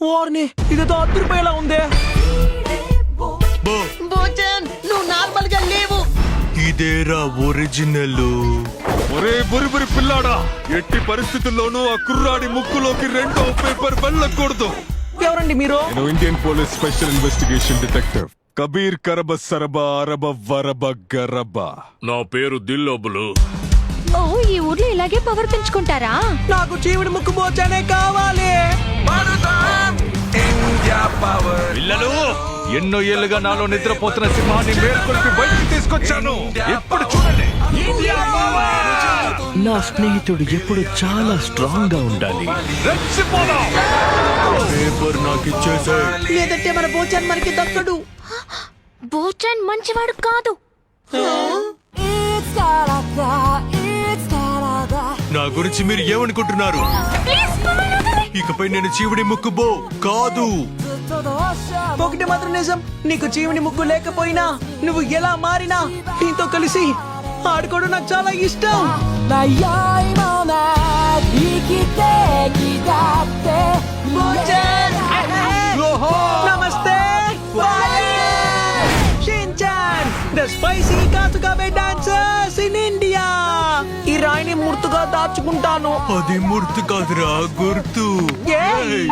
వారిని ఇదేదో అద్దరిపోయేలా ఉందే. బోచన్ నువ్వు నార్మల్ గా లేవు. ఇదేరా ఒరిజినల్. ఒరే బురి పిల్లాడా, ఎట్టి పరిస్థితుల్లోనూ ఆ కుర్రాడి ముక్కులోకి రెండో పేపర్ వెళ్ళకూడదు. ఎవరండి మీరు? నేను Indian police special investigation detective Kabir కరబ సరబ అరబ వరబ గరబ. నా పేరు దిల్లోబులు. ఓ, ఈ ఊర్లో ఇలాగే పవర్ పెంచుకుంటారా? నాకు చీవిడి ముక్కు బోచానే కావాలి. పిల్లలు, ఎన్నో ఏళ్లుగా నాలో నిద్రపోతున్న సింహాన్ని మేల్కొల్పి బయటికి తీసుకొచ్చాను. ఎప్పుడు చూడండి. నా స్నేహితుడు ఎప్పుడు చాలా స్ట్రాంగ్ గా ఉండాలి. పేపర్ నాకు ఇచ్చేసాయి. లేదంటే మన బోచన్ మనకి దక్కడు. బోచన్ మంచివాడు కాదు. నా గురించి మీరు ఏమనుకుంటున్నారు? ఇకపై నేను చీవిడి ముక్కు బో కాదు. ఒకటి మాత్రం నిజం, నీకు చీవిడి ముక్కు లేకపోయినా నువ్వు ఎలా మారినా నీతో కలిసి ఆడుకోవడం నాకు చాలా ఇష్టం. బోచన్! నమస్తే Shinchan, the spicy Kasukabe dancers in India. ఈ రాయిని మూర్తుగా దాచుకుంటాను. అది మూర్తి కాదురా, గుర్తు. ఏయ్!